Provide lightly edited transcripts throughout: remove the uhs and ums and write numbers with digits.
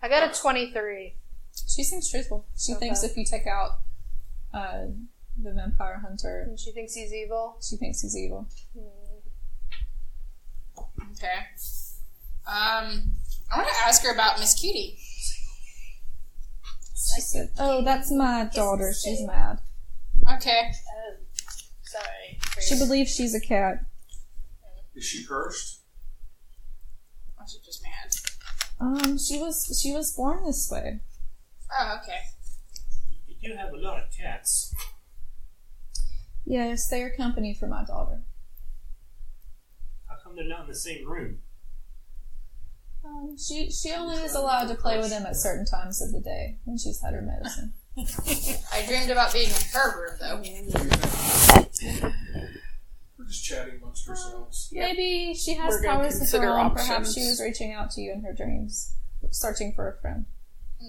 I got a 23. She seems truthful. She thinks if you take out the vampire hunter... And she thinks he's evil? She thinks he's evil. Okay. I want to ask her about Miss Cutie. She said, "Oh, that's my daughter. She's mad." Okay. Sorry. She believes she's a cat. Is she cursed? Or is she just mad? She was born this way. Oh, okay. You do have a lot of cats. Yes, they are company for my daughter. How come they're not in the same room? She only is allowed to play with them at certain times of the day when she's had her medicine. I dreamed about being in her room, though. We're just chatting amongst ourselves. Maybe she has We're gonna powers of her consider own. Perhaps options. she was reaching out to you in her dreams, searching for a friend.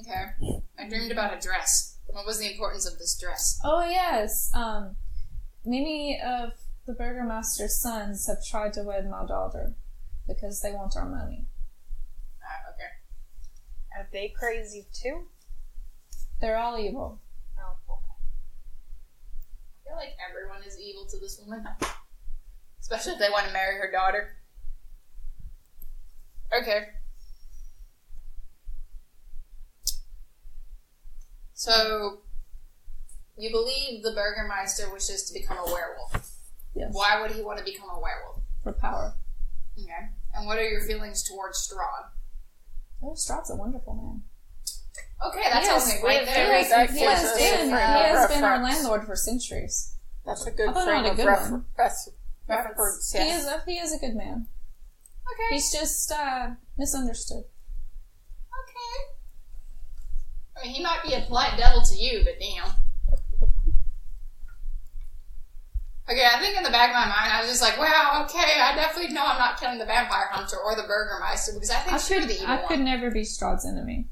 Okay. I dreamed about a dress. What was the importance of this dress? Oh yes, many of the burgomaster's sons have tried to wed my daughter because they want our money. Okay. Are they crazy too? They're all evil. Oh, okay. I feel like everyone is evil to this woman. Especially if they want to marry her daughter. Okay. So, you believe the Burgermeister wishes to become a werewolf. Yes. Why would he want to become a werewolf? For power. Okay. And what are your feelings towards Strahd? Oh, Strahd's a wonderful man. Okay, that's Yes, only we right have there. very That He gives has us been. a He frame of has been our reference. landlord for centuries. That's a good Although frame not a of good one. reference. He is a good man. Okay. He's just misunderstood. Okay. I mean, he might be a polite devil to you, but damn. Okay, I think in the back of my mind, I was just like, wow, okay, I definitely know I'm not killing the vampire hunter or the Burgermeister because I think you're the evil I one. could never be Strahd's enemy.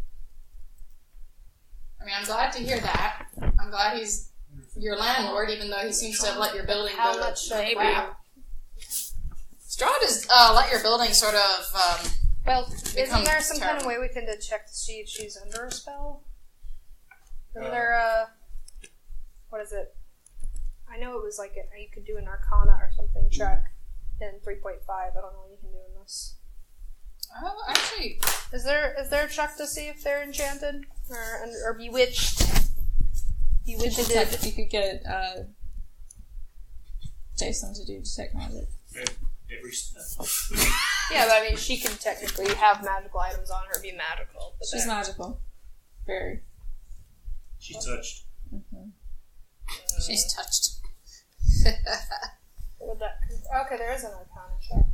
I mean, I'm glad to hear that. I'm glad he's your landlord, even though he seems to have let your building How go much to crap. Strahd has let your building sort of, Well, become isn't there some kind of terrible. way we can check to see if she's under a spell? Isn't there what is it? I know it was like you could do an Arcana or something check in 3.5. I don't know what you can do in this. oh, actually, Is there a check to see if they're enchanted or bewitched? Bewitched. You could get Jason to do detect magic. Every step. Yeah, but I mean, she can technically have magical items on her, be magical. But She's magical. Very. She's touched. she's touched. Would that, okay, there is an Arcana check.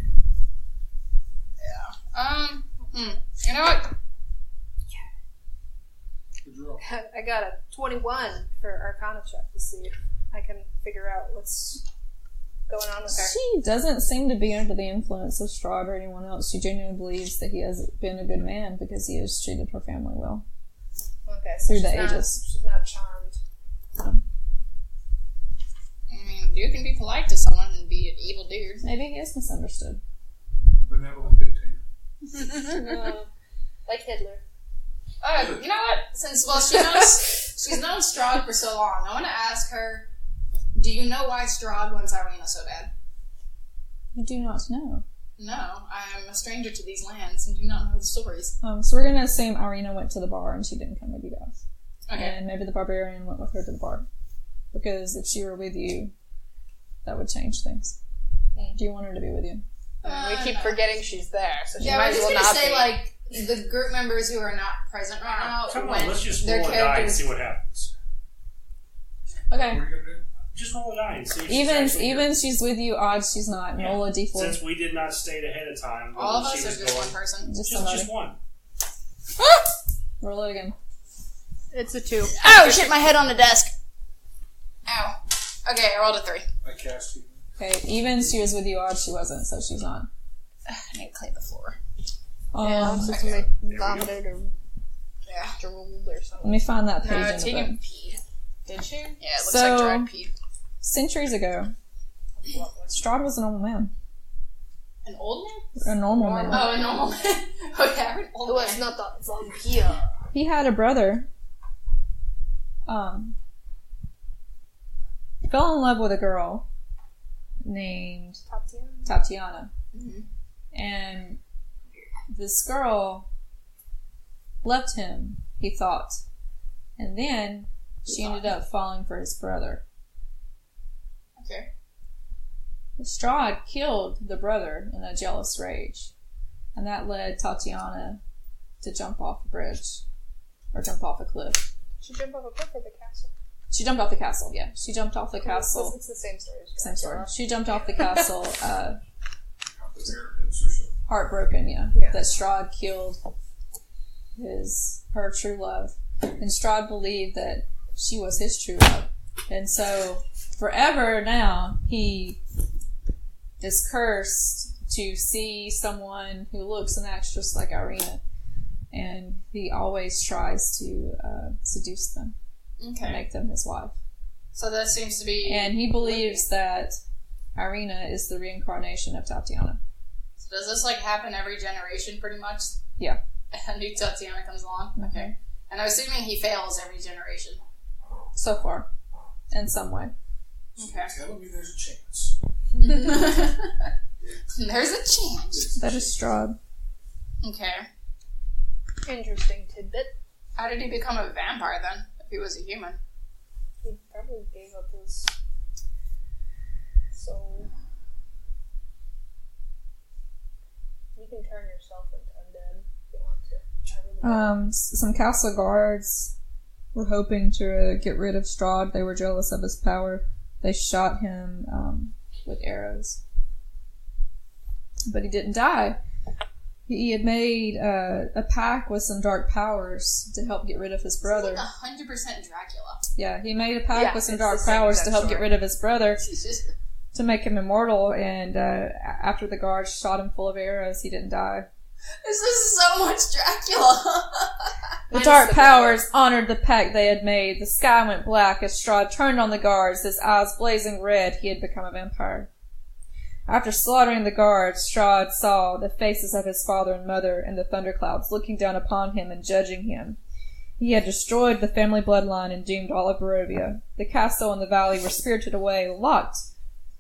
You know what? Good draw. I got a 21 for Arcana check to see if I can figure out what's going on with her. She doesn't seem to be under the influence of Strahd or anyone else. She genuinely believes that he has been a good man because he has treated her family well. Okay, so Through she's the not, ages. she's not charmed. I mean, you can be polite to someone and be an evil dude. Maybe he is misunderstood. Benevolent dictator. Like Hitler. You know what? Since, she's known Strahd for so long, I want to ask her, do you know why Strahd wants Irina so bad? You do not know. No, I am a stranger to these lands and do not know the stories. So we're going to assume Irina went to the bar and she didn't come with you guys. Okay. And maybe the barbarian went with her to the bar. Because if she were with you, that would change things. Do you want her to be with you? We keep forgetting she's there, so she Yeah, might we're as just well gonna not say, be. like, the group members who are not present right now, Come when on, let's just their roll a die and characters... see what happens. What Okay. are you gonna do? Just roll a die and see if she's Even actually here. she's with you, odd she's not. Yeah. Roll a d4. Since we did not state ahead of time whether All of she us was are just going. one person. Just somebody. Just one. Roll it again. It's a 2. Oh, shit, my head on the desk. Ow. Okay, I rolled a 3. I cast you. Okay, even she was with you, odd she wasn't, so she's not. I need to clean the floor. So somebody vomited or Yeah. drooled or let something. me find that page No, in the Tegan book. peed. Did she? Yeah, it looks So- like dried pee. Centuries ago, Strahd was a normal man. An old man? A normal man. Oh, a normal man. Okay, I heard old It was man. not a vampire. He had a brother. Fell in love with a girl named Tatiana. Mm-hmm. And this girl left him, he thought. And then she ended up falling for his brother. Okay. Strahd killed the brother in a jealous rage. And that led Tatiana to jump off a bridge. Or jump off a cliff. She jumped off a cliff or the castle? She jumped off the castle, yeah. She jumped off the castle. It's the same story. Same story. She jumped off the castle, Out the parapets or something. heartbroken, Yeah. that Strahd killed her true love. And Strahd believed that she was his true love. And so, forever now, he is cursed to see someone who looks and acts just like Irina. And he always tries to seduce them and Okay. make them his wife. So that seems to be... And he believes that Irina is the reincarnation of Tatiana. So does this, like, happen every generation, pretty much? Yeah. A new Tatiana comes along? Mhm. Okay. And I'm assuming he fails every generation. So far. In some way. Okay. Telling me there's a chance. There's a chance. That is Strahd. Okay. Interesting tidbit. How did he become a vampire, then, if he was a human? He probably gave up his soul. You can turn yourself into undead if you want to. I really don't. Some castle guards were hoping to get rid of Strahd. They were jealous of his power. They shot him with arrows. But he didn't die. He had made a pact with some dark powers to help get rid of his brother. It's like 100% Dracula. Yeah, he made a pact Yeah, with some it's dark the same powers to exact help get story. rid of his brother, It's just... to make him immortal, and after the guards shot him full of arrows, he didn't die. This is so much Dracula. The Minus dark the powers honored the pact they had made. The sky went black as Strahd turned on the guards, his eyes blazing red. He had become a vampire. After slaughtering the guards, Strahd saw the faces of his father and mother in the thunderclouds looking down upon him and judging him. He had destroyed the family bloodline and doomed all of Barovia. The castle and the valley were spirited away, locked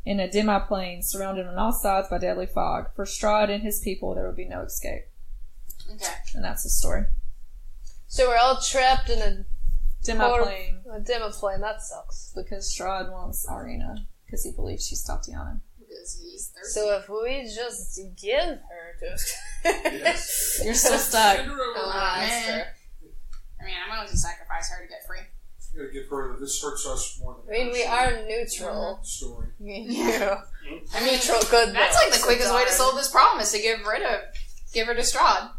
in a demi-plane, surrounded on all sides by deadly fog. For Strahd and his people, there would be no escape. Okay. And that's the story. So we're all trapped in a Demi-plane, demi-plane. That sucks. because Strahd wants Irina, because he believes she's Tatiana. Because he's thirsty. So if we just give her to... Yes. You're still stuck. Send her over. Oh, that's man. fair. I mean, I'm going to sacrifice her to get free. You gotta give her this hurts us more than I mean, we our are neutral. story. Yeah. I mean, Neutral good. that's like the quickest way to solve this problem is to give her to Strahd.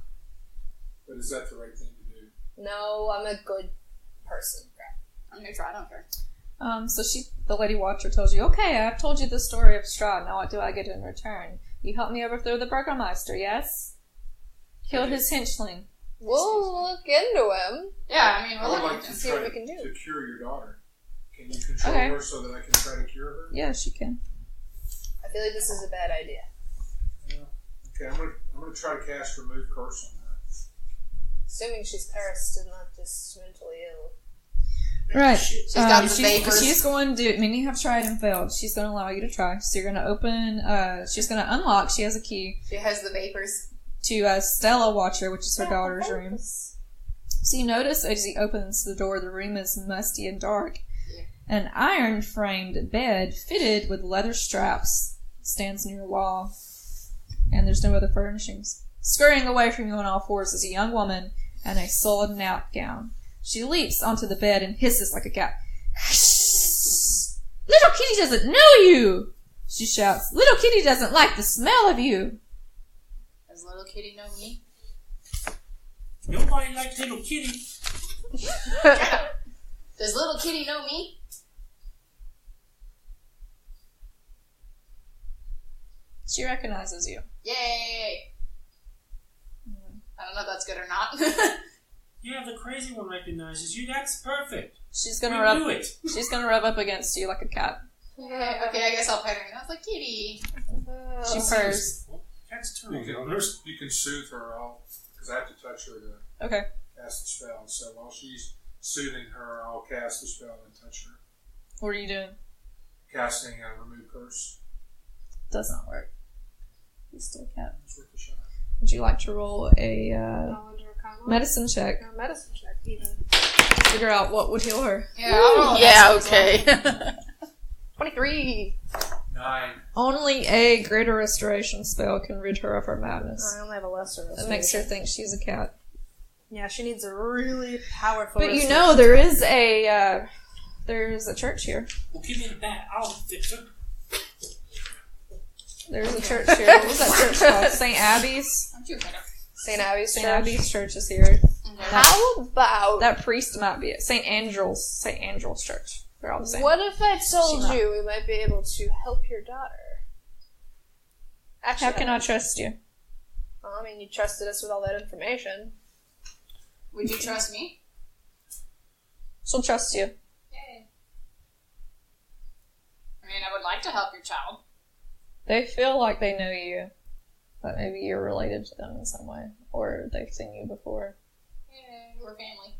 But is that the right thing to do? No, I'm a good person. I'm neutral, I don't care. So the Lady Watcher tells you, okay, I've told you the story of Strahd, now what do I get in return? You help me overthrow the Burgermeister, yes? Kill his henchling. We'll look into him. Yeah, I mean, I we're would looking like at to this. see try what we can do. to cure your daughter. Can you control Okay. her so that I can try to cure her? Yeah, she can. I feel like this is a bad idea. Yeah. Okay, I'm gonna try to cast remove curse on that. Assuming she's cursed and not just mentally ill. Right. She's got the vapors. She's going to, many have tried and failed. She's going to allow you to try. So you're going to open, she's going to unlock, she has a key, She has the vapors. to Stella Watcher, which is her daughter's room. So you notice as he opens the door, the room is musty and dark. Yeah. An iron-framed bed fitted with leather straps stands near a wall, and there's no other furnishings. Scurrying away from you on all fours is a young woman in a soiled nightgown. She leaps onto the bed and hisses like a cat. Little Kitty doesn't know you! She shouts. Little Kitty doesn't like the smell of you! Does little kitty know me? Nobody likes little kitty. Does little kitty know me? She recognizes you. Yay! I don't know if that's good or not. Yeah, the crazy one recognizes you. That's perfect. She's We gonna rub. knew it. She's gonna rub up against you like a cat. Okay, I guess I'll pet her. I was like, kitty. She purrs. Cats turn You on can, others. you can soothe her all, because I have to touch her to Okay. cast the spell. So while she's soothing her, I'll cast the spell and touch her. What are you doing? Casting a remove curse. Does not work. He's still a cat. It's worth a shot. Would you like to roll a Knowledge Arcana. medicine check? No, medicine check, even. Figure out what would heal her. Yeah, I'll roll Yeah, this one as well. okay. 23! 9. Only a greater restoration spell can rid her of her madness. I only have a lesser. That makes her think she's a cat. Yeah, she needs a really powerful. But you know, there's a church here. Well, give me the bat. I'll fix it. There's a church here. What was that church called? St. Abby's? Aren't you better? St. Abby's St. Church. Abby's church is here. Okay. How about That priest might be at St. Andrew's church. They're all the same. what if I told She's not- you we might be able to help your daughter? Actually, How can I trust you? Well, I mean, you trusted us with all that information. Would you trust me? She'll trust you. Yay. I mean, I would like to help your child. They feel like they know you. But maybe you're related to them in some way. Or they've seen you before. Yay, we're family.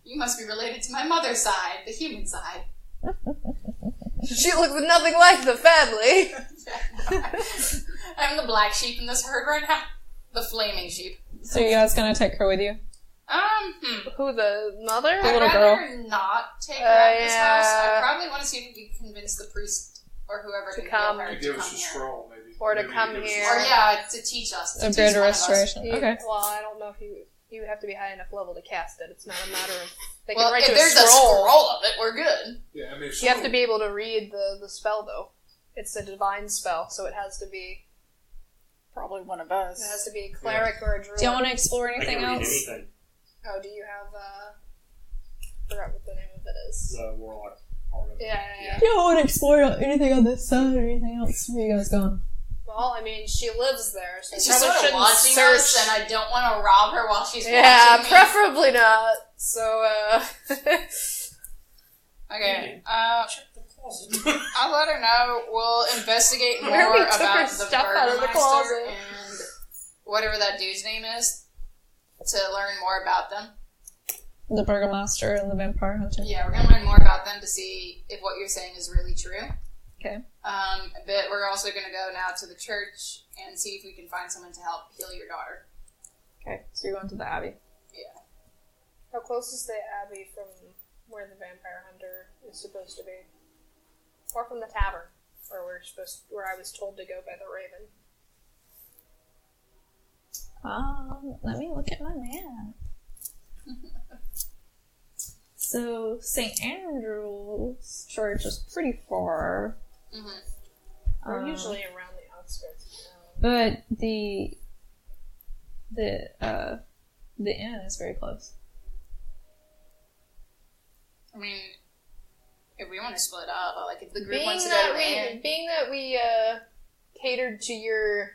You must be related to my mother's side, the human side. She looks nothing like the family. I'm the black sheep in this herd right now. The flaming sheep. So you guys gonna take her with you? Who, the mother? The I'd little rather not take her out of this house. I yeah. probably want to see if we can convince the priest or whoever To can come. heal her To to give come us a here. scroll, maybe. Or to Maybe come give us a here. Or scroll. yeah, to teach us. To A teach greater one of us. restoration. Okay. Well, I don't know if you have to be high enough level to cast it. It's not a matter of they Well, can write if you there's a scroll. of it, we're good. Yeah, I mean, if You have to someone- be able to read the spell though. It's a divine spell, so it has to be Probably one of us. a cleric or a druid. Do y'all want to explore I anything can read else? anything. Oh, do you have forgot what the name of it is. The warlock part of it. Yeah. You don't want to explore anything on this side or anything else? Where you guys going? Well, I mean, she lives there, so you She's probably sort of shouldn't watching search. us, and I don't want to rob her while she's Yeah, watching me. preferably not. So, Okay, Check the closet. I'll let her know. We'll investigate more Where we took her about the stuff out of the Burgermeister closet. and whatever that dude's name is to learn more about them. The Burgomaster and the Vampire Hunter. Yeah, we're gonna learn more about them to see if what you're saying is really true. Okay. But we're also gonna go now to the church and see if we can find someone to help heal your daughter. Okay, so you're going to the Abbey. Yeah. how close is the abbey from where the vampire hunter is supposed to be, or from the tavern, where I was told to go by the raven? Let me look at my map. So, St. Andrew's Church is pretty far. Mm-hmm. We're Um, usually around the outskirts of town. But the inn is very close. I mean, if we want to split up, like if the group Being wants to go that to the inn, we catered to your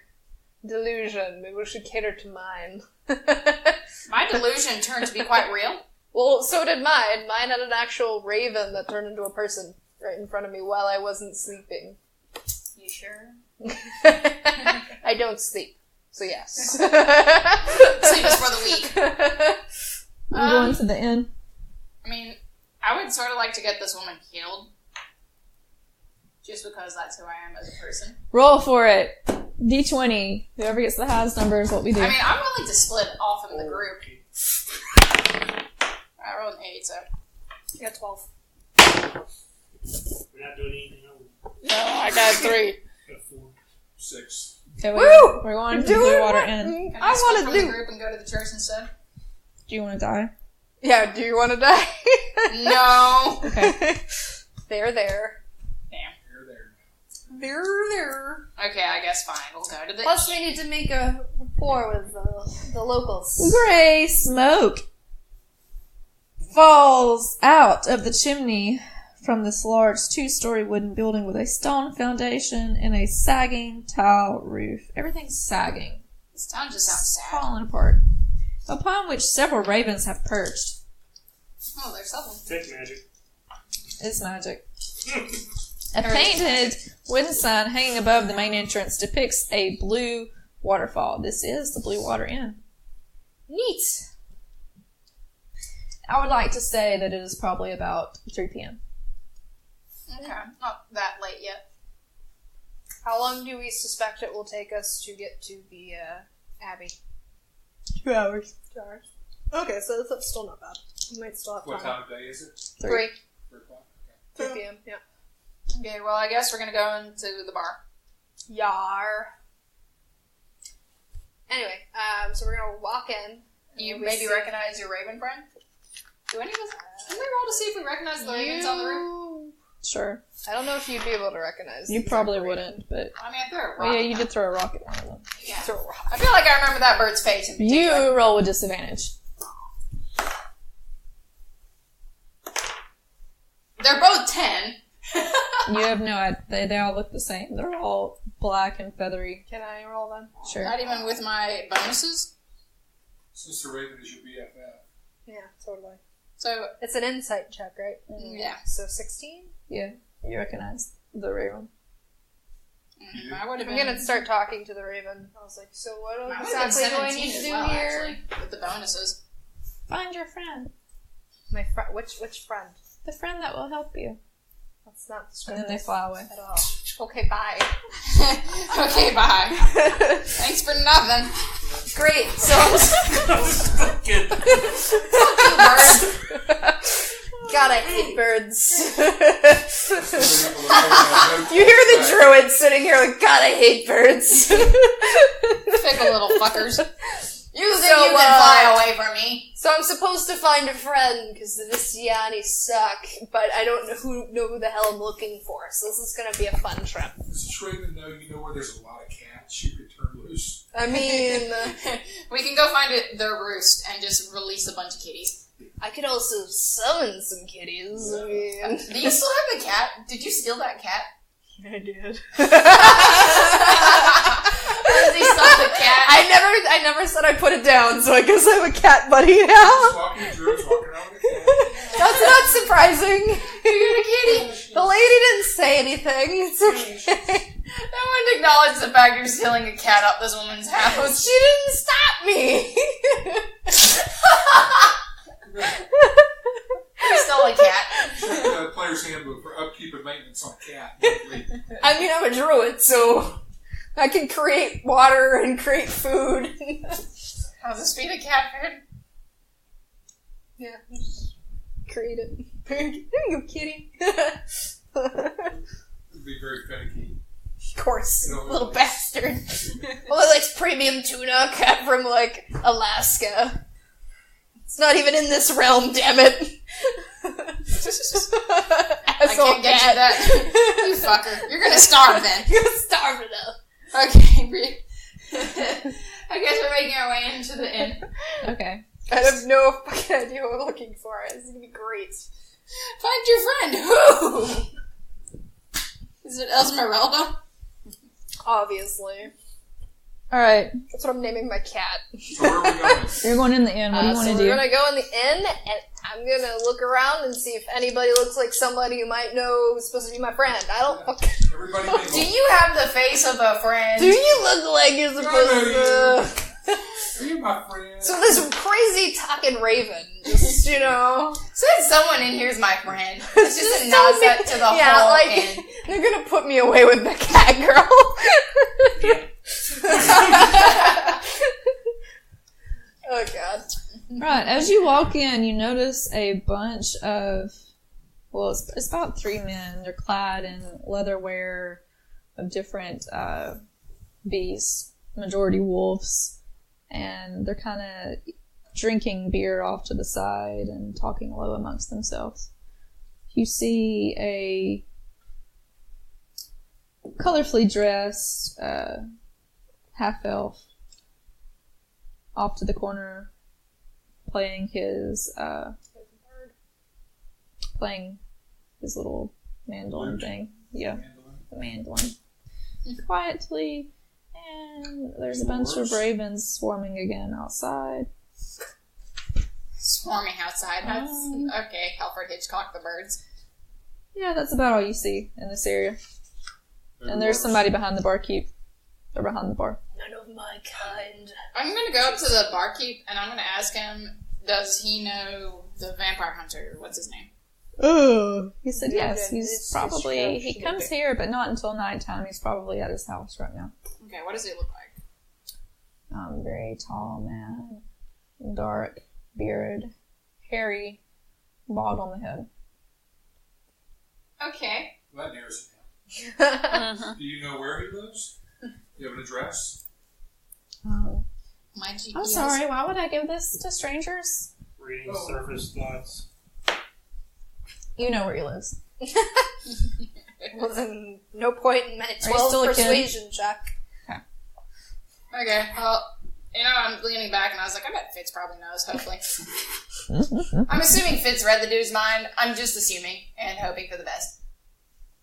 delusion, maybe we should cater to mine. my delusion turned to be quite real. Well, so did mine. Mine had an actual raven that turned into a person right in front of me while I wasn't sleeping. You sure? I don't sleep, so yes. Sleep is for the weak. I'm going to the inn. I mean, I would sort of like to get this woman healed. Just because that's who I am as a person. Roll for it. D20. Whoever gets the highest number is what we do. I mean, I'm willing to split off in the group. I rolled an 8, so. You got 12. We're not doing anything else. No, I got 3. Got 4. 6. Okay, Woo! we're going to the Doing Water what Inn. Can I split want from to the do. group and go to the church instead? Do you want to die? Yeah, do you want to die? No. Okay. They're there. Damn. Here, there. They're there. Okay, I guess fine. We'll go to the. Plus, we need to make a rapport with the locals. Gray smoke falls out of the chimney from this large 2-story wooden building with a stone foundation and a sagging tile roof. Everything's sagging. This town just sounds sad. Falling apart. Upon which several ravens have perched. Oh, there's something. Take magic. It's magic. A painted wooden sign hanging above the main entrance depicts a blue waterfall. This is the Blue Water Inn. Neat. I would like to say that it is probably about 3 p.m. Okay, not that late yet. How long do we suspect it will take us to get to the Abbey? 2 hours. 2 hours. Okay, so that's still not bad. We might still have time. What time of day is it? 3. 3 o'clock? Okay. 3 p.m., yeah. Okay, well, I guess we're gonna go into the bar. Yar. Anyway, so we're gonna walk in. You We maybe see- recognize your raven friend? Do any of us? Can we roll to see if we recognize the ravens on the roof? Sure. I don't know if you'd be able to recognize. You the probably exact wouldn't, but... I mean, I threw a rock. Oh yeah, at you them. did throw a rock at one of them. Yeah. Throw a rock. I feel like I remember that bird's face. In particular. You roll with disadvantage. They're both 10. You have no idea. They all look the same. They're all black and feathery. Can I roll then? Sure. Not even with my bonuses. Sister Raven is your BFF. Yeah, totally. So, It's an insight check, right? yeah. So 16? Yeah, you recognize the raven. I would have I'm been. gonna start talking to the raven. I was like, so what I would've exactly been do I 17 need to as do well, here? actually, with the bonuses. Find your friend. My friend, which friend? The friend that will help you. That's not And then they descriptive fly away. at all. Okay, bye. Okay, bye. Thanks for nothing. Great. So I'm Fucking- God, I hate birds. You You hear the druid sitting here like, God, I hate birds. Fickle little fuckers. You think So, you can fly away from me? So I'm supposed to find a friend because the Vistiani suck, but I don't know who the hell I'm looking for. So this is gonna be a fun trip. Does Raven know you know where there's a lot of cats you could turn loose? I mean, We can go find their roost and just release a bunch of kitties. I could also summon some kitties. I mean, Do you still have the cat? Did you steal that cat? I did. Lindsay stole the cat. I never said I put it down, so I guess I have a cat buddy now. Just walking the druids, walking around with a cat. That's not surprising. You're a kitty. The lady didn't say anything. It's okay. No one acknowledged the fact you're stealing a cat up this woman's house. She didn't stop me. You stole a cat. Check the player's handbook for upkeep and maintenance on a cat. I mean, I'm a druid, so I can create water and create food. How's the speed of cat food? Yeah, create it. There you go, kitty. It'd be very finicky. Of course, You know, little like- bastard. Well, it likes premium tuna, cat from, like, Alaska. It's not even in this realm, damn it. I can't get you that. You fucker. You're gonna starve then. You're gonna starve it up. Okay. I guess we're making our way into the inn. Okay. I have no fucking idea what I'm looking for. This is gonna be great. Find your friend. Who? Is it Esmeralda? Obviously. Alright. That's what I'm naming my cat. So where are we going? You're going in the inn. What do you want so to we're do? gonna go in the inn, and I'm gonna look around and see if anybody looks like somebody who might know who's supposed to be my friend. I don't fucking... Everybody Do mingle. you have the face of a friend? Do you look like you're supposed to... Are you my friend? So this crazy talking raven, just, you know... Said someone in here's my friend. It's just a nod set to the yeah, whole like, inn. they're gonna put me away with the cat girl. Oh god. Right, as you walk in, you notice a bunch of, well, it's about 3 men. They're clad in leatherware of different beasts, majority wolves, and they're kind of drinking beer off to the side and talking low amongst themselves. You see a colorfully dressed half-elf off to the corner playing his little mandolin thing. Yeah, the mandolin. Quietly, and there's a bunch of ravens swarming again outside. Swarming outside. That's okay. Alfred Hitchcock, the birds. Yeah, that's about all you see in this area. And there's somebody behind the barkeep. Or behind the bar. None of my kind. I'm gonna go up to the barkeep and I'm gonna ask him, does he know the vampire hunter? What's his name? Oh. He said yes. Yeah, He's it's probably... He Strahd. comes here, but not until nighttime. He's probably at his house right now. Okay, what does he look like? Very tall man. Dark. Beard. Hairy. Bald on the head. Okay. Well, that narrows it Uh-huh. down. Do you know where he lives? Do you have an address? My GPS. I'm sorry, why would I give this to strangers? Reading surface thoughts. You know where he lives. Well, then, no point in my Are you still 12 a kid? persuasion check. Okay, well, I'm leaning back and I was like, I bet Fitz probably knows, hopefully. I'm assuming Fitz read the dude's mind. I'm just assuming and hoping for the best.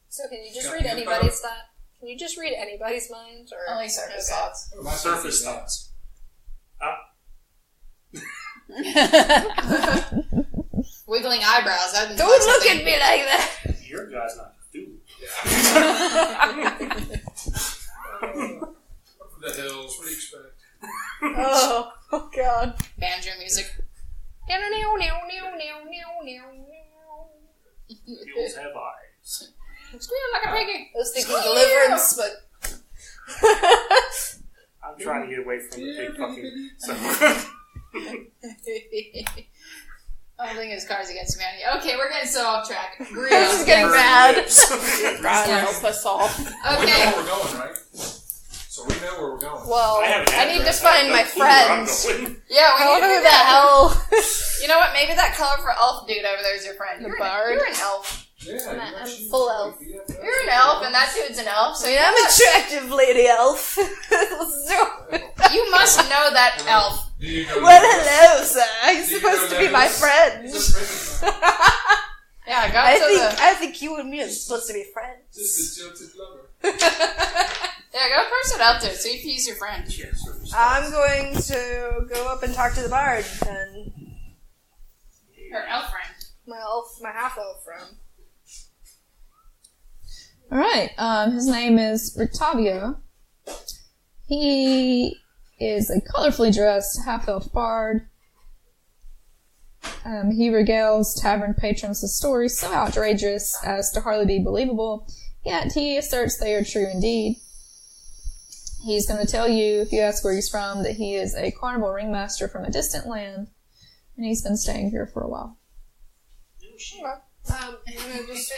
So can you just Got read the info? anybody's thought? Can you just read anybody's mind? Or Only surface Okay. thoughts. My Surface thoughts. Wiggling eyebrows. That Don't look at me like that! Your guy's not Cthulhu. The hills. What do you expect? Oh god. Banjo music. Hills have eyes. Squeal like a piggy. I was thinking deliverance, but... I'm trying to get away from the big fucking... So. I'm thinking his Cards Against Humanity. Okay, we're getting so off track. I'm Grill. just getting mad. God help us all. We know Okay. where we're going, right? So we know where we're going. Well, have an I need to address. find I my have no clue where I'm friends. going. Yeah, I we don't need know to who do the that. hell. You know what? Maybe that colorful elf dude over there is your friend. The You're bard? You're an elf. Yeah, I'm actually- full elf. You're an elf, and that dude's an elf. So I mean, I'm attractive, lady elf. So, you must know that elf. Do you know well, hello, sir. You're Do you supposed know to be my those? friend. Just making fun. Yeah, go I to think you and me are supposed to be friends. Just a jilted lover. Yeah, go person up there. See if he's your friend. Yeah, surface I'm going to go up and talk to the bard and Her elf friend. my half elf friend. Alright, his name is Rictavio. He is a colorfully dressed half-elf bard. He regales tavern patrons with stories so outrageous as to hardly be believable, yet he asserts they are true indeed. He's going to tell you, if you ask where he's from, that he is a carnival ringmaster from a distant land, and he's been staying here for a while. I'm gonna just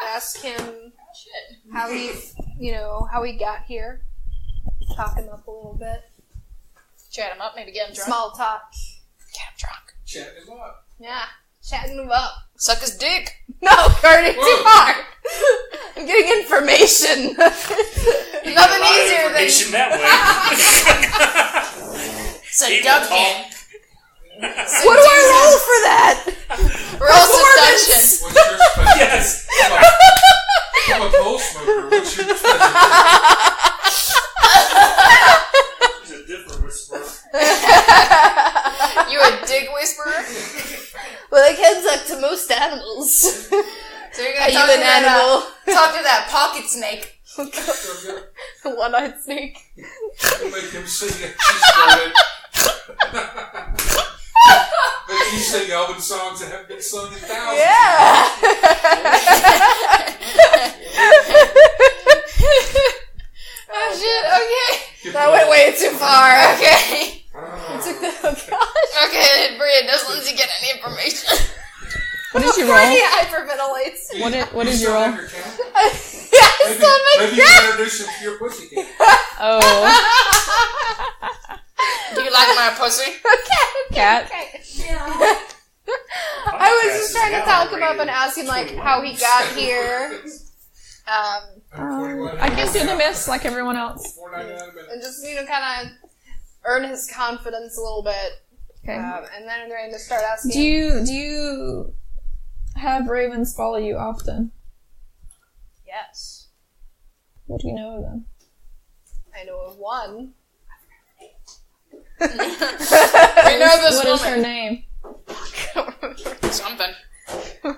ask him Shit. how he got here. Talk him up a little bit. Chat him up, maybe get him drunk. Small talk. Get him drunk. Chatting him up. Yeah, chatting him up. Suck his dick. No, Cardi, too Whoa. hard. I'm getting information. Nothing easier than information that way. seduction. What do I roll for that? Roll seduction. What's your special? Yes. I'm a pole smoker. What's your special? There's a different whisper. You a dick whisperer? Well, I can talk to most animals. So you're Are gonna you talk to an that, animal? talk to that pocket snake. One-eyed snake. Make him sing it. She started. Make you sing Elvin songs that have been sung in thousands. Yeah. Oh shit, okay. That went way too far. Okay. Took the, oh gosh. Okay, Bria, does Lindsay get any information? What did you roll? He hyperventilates. What did You you still roll? have your cat? Yeah, I Maybe, still have my maybe you can introduce him to your pussy cat. Oh, Do you like my pussy? cat. I was just trying to talk him up and ask him like how he got here. I can do the myths like everyone else. $4.99 a minute. And just, kind of earn his confidence a little bit. Okay. And then I'm going to start asking. Do you have ravens follow you often? Yes. What do you know of them? I know of one. We know this What is her woman. name? I don't remember. Something.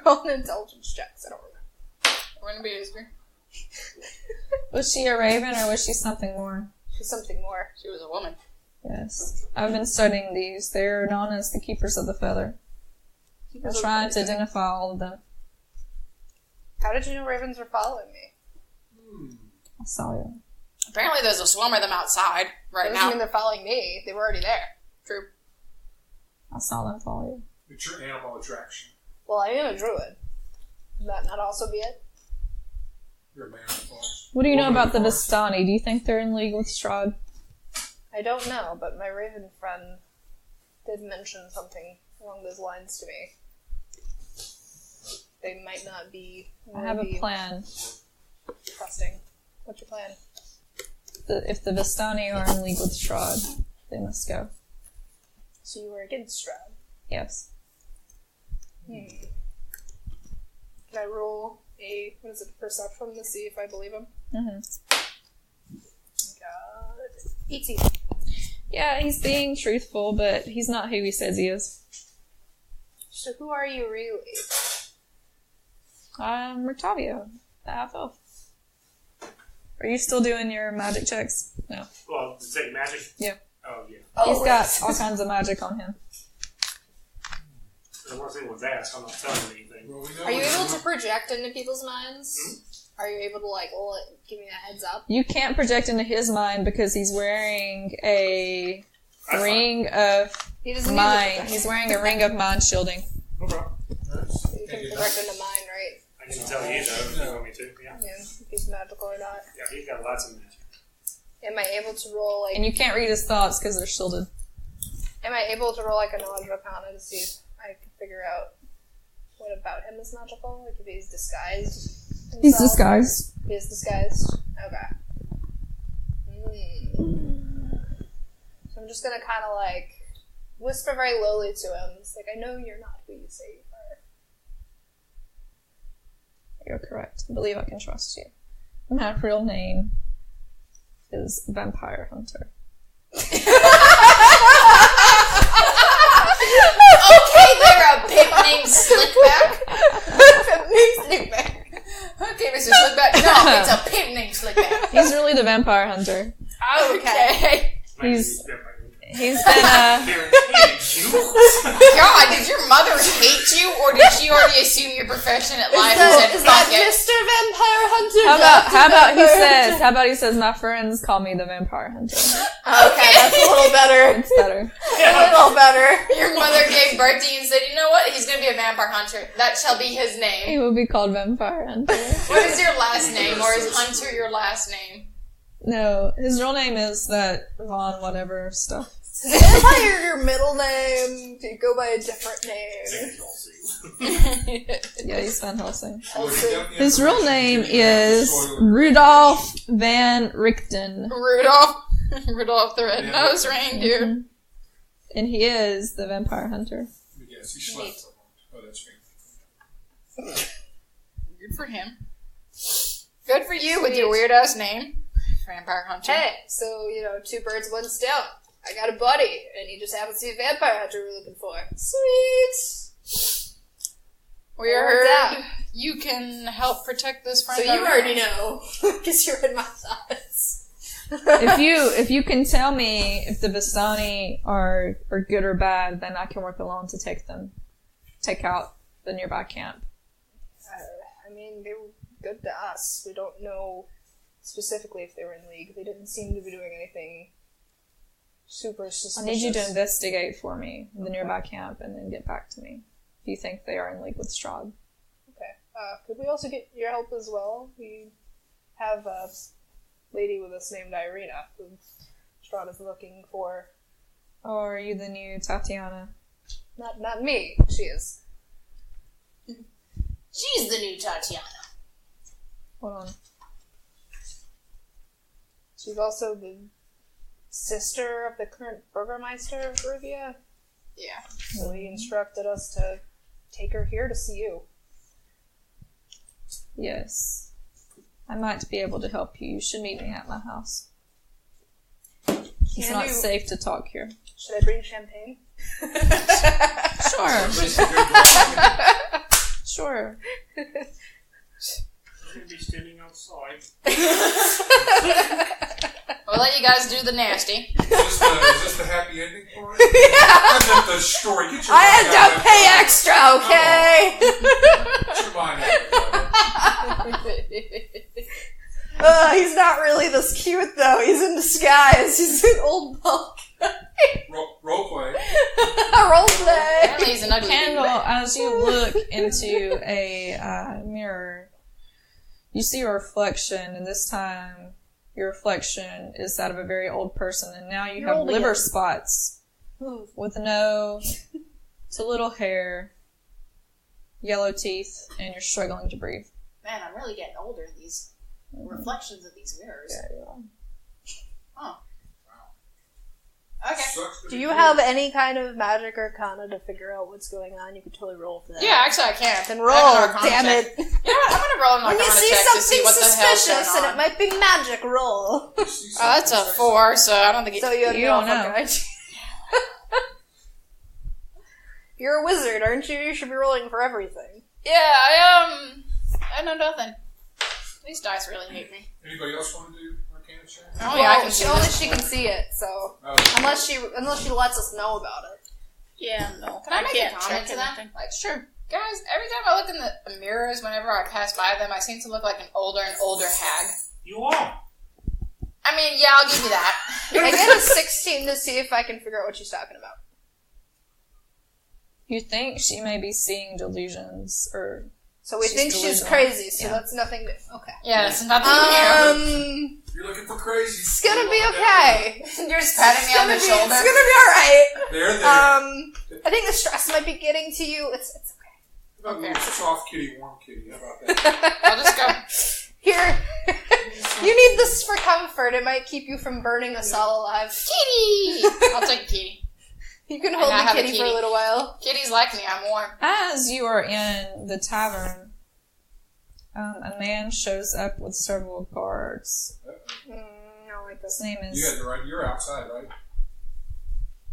Roll an intelligence checks. I don't remember. going to be history. Was she a raven or was she something more? She's something more. She was a woman. Yes. I've been studying these. They're known as the Keepers of the Feather. I'm trying to identify all of them. How did you know ravens were following me? I saw you. Apparently there's a swarm of them outside right That doesn't now. mean they're following me. They were already there. True. I saw them follow you. It's your animal attraction. Well, I am a druid. Would that not also be it? You're a man of the forest. What do you know Woman of about the the forest. Vistani? Do you think they're in league with Strahd? I don't know, but my raven friend did mention something along those lines to me. They might not be I have a worthy of plan. trusting. What's your plan? If the Vistani are in league with Strahd, they must go. So you were against Strahd. Yes. Can I roll a, perception to see if I believe him? Mm-hmm. God. 18. Yeah, he's being truthful, but he's not who he says he is. So who are you really? I'm Rictavio, the half-elf. Are you still doing your magic checks? No. Well, to say magic? Yeah. Oh, yeah. He's got all kinds of magic on him. Unless anyone's asked, I'm not telling them anything. Well, we know Are you what able to project into people's minds? Are you able to, give me a heads up? You can't project into his mind because he's wearing a ring of He doesn't mind. He's wearing a ring of mind shielding. Okay. You can project into mine, right? I can tell you, though, if you want me to. Yeah. Yeah, if he's magical or not. Yeah, he's got lots of magic. Am I able to roll, And you can't read his thoughts because they're shielded. am I able to roll, a knowledge arcana to see if I can figure out what about him is magical? Like, if he's disguised himself? He's disguised. He is disguised? Okay. So I'm just gonna kind of, whisper very lowly to him. It's like, I know you're not who you say you are. You're correct. I believe I can trust you. My real name is Vampire Hunter. Okay, they're a pimp named Slickback. Pimp named Slickback. Okay, Mr. Slickback. No, it's a pimp named Slickback. He's really the Vampire Hunter. Okay. He's been, God, did your mother hate you, or did she already assume your profession at life and said, Is that fuck it? Mr. Vampire Hunter? how about he says, my friends call me the Vampire Hunter. Okay, that's a little better. It's better. A little better. Your mother gave birth to you and said, you know what? He's going to be a vampire hunter. That shall be his He name. will be called Vampire Hunter. What is your last name, or is Hunter your last name? No, his real name is that Von whatever stuff. Is Vampire your middle name? Do you go by a different name? Yeah, he's Van Helsing. Well, you got the His real information, name give me that is spoiler. Rudolph Van Richten. Rudolph the Red-Nosed Reindeer. And he is the Vampire Hunter. Yes, he slept for long. Oh, that's family. Good for him. Good for you with your weird-ass name. Vampire hunter. Hey, so, two birds, one stone. I got a buddy, and he just happens to be a vampire hunter we're looking for. Sweet! We Worked heard out. you can help protect this friend. So you already know, because you're in my thoughts. If you can tell me if the Vistani are good or bad, then I can work alone to take out the nearby camp. They were good to us. We don't know specifically if they were in league. They didn't seem to be doing anything super suspicious. I need you to investigate for me the nearby camp and then get back to me. If you think they are in league with Strahd. Okay. Could we also get your help as well? We have a lady with us named Irina who Strahd is looking for. Or are you the new Tatiana? Not me. She is. She's the new Tatiana. Hold on. She's also the sister of the current Burgermeister of Rivia. Yeah. So he instructed us to take her here to see you. Yes. I might be able to help you. You should meet me at my house. It's not safe to talk here. Should I bring champagne? Sure. Sure. It's going to let you guys do the nasty. Is this the happy ending for it? That's not the story. Get your I mind had out to of pay that extra, okay? Get your mind out of He's not really this cute though. He's in disguise. He's an old punk. Role play. Role play. Apparently he's an ugly Candle, dude. as you look into a mirror, you see a reflection, and this time your reflection is that of a very old person, and now you You're have old liver again. spots with no to little hair, yellow teeth, and you're struggling to breathe. Man, I'm really getting older in these reflections of these mirrors. Oh. Okay. Sucks to Do be you you. have any kind of magic or arcana to figure out what's going on? You could totally roll for that. Yeah, actually I can. Then I roll, have an Arcana damn check. it. You know what? I'm gonna roll an When you Arcana see check to see something what the hell's suspicious going and on. it might be magic, roll. You see Oh, that's a something, say 4, so I don't think So it... you have You no don't know. fucking idea. You're a wizard, aren't you? You should be rolling for everything. Yeah, I know nothing. These dice really hate me. Anybody else want to do Arcana check? Oh yeah, I can she, see only this. she can see it, so Oh, unless she lets us know about it. Yeah, no. Can I make can't a comment check to them? anything. Like, sure. Guys, every time I look in the mirrors, whenever I pass by them, I seem to look like an older and older hag. You are. I mean, yeah, I'll give you that. I get a 16 to see if I can figure out what she's talking about. You think she may be seeing delusions, or So we She's think she's delusional. crazy, so Yeah. that's nothing to... Okay. Yeah, it's nothing new. you're looking for crazy. It's gonna be okay. You're just patting me on the shoulder. It's gonna be alright. There. I think the stress might be getting to you. It's okay. Okay. Soft kitty, warm kitty. How about that? I'll just go. Here. You need this for comfort. It might keep you from burning us all alive. Kitty! I'll take a kitty. You can And hold I the have a kitty for a kitty. little while. Kitties like me, I'm warm. as you are in the tavern, a man shows up with several guards. No, like His this. name You is guys are right. You're outside, right?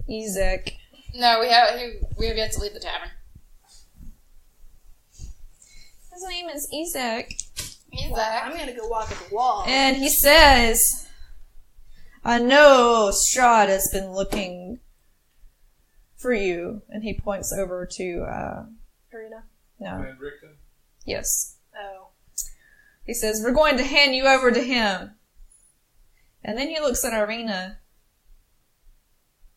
Ezek. No, we have yet to leave the tavern. His name is Ezek. He's I'm gonna go walk at the wall. And he says, I know Strahd has been looking for you. And he points over to, Arena. no, Van Richten. yes. Oh. He says, we're going to hand you over to him. And then he looks at Irina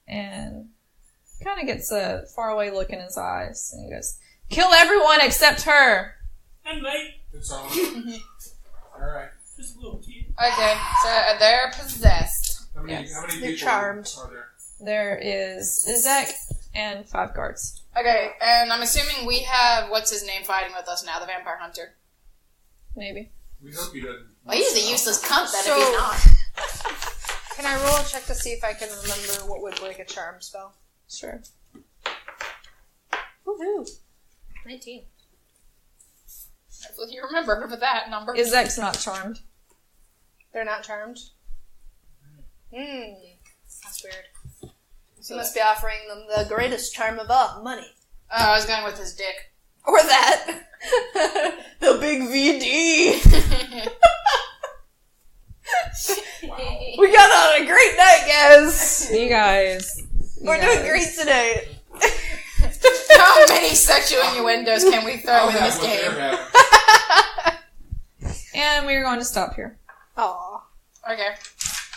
and kind of gets a faraway look in his eyes. And he goes, kill everyone except her. And mate, It's on. All right. just a little kid. Okay, so they're possessed. How many? Yes. How many They're people charmed. are there? There is Ezek and 5 guards. Okay, and I'm assuming we have what's his name fighting with us now, the vampire hunter. Maybe. We hope he doesn't. Well, he's the useless cunt then So- if he's not. Can I roll a check to see if I can remember what would break a charm spell? Sure. Woohoo! 19. Hopefully you remember with that number. Ezek's not charmed. They're not charmed? That's weird. So you must be offering them the greatest charm of all, money. Oh, I was going with his dick. Or that. The big VD. We got on a great night, guys. You guys. We're doing great today. How many sexual innuendos can we throw in this That's what they're game? having. And we're going to stop here. Aw. Okay.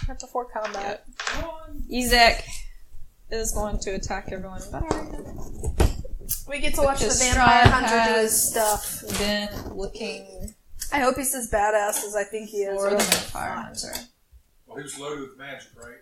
Right before combat. Ezek is going to attack everyone. Bye. We get to watch the Because vampire Strahd hunter do his has stuff. Been looking I hope he's as badass as I think he is. for the vampire hunter. Well, he was loaded with magic, right?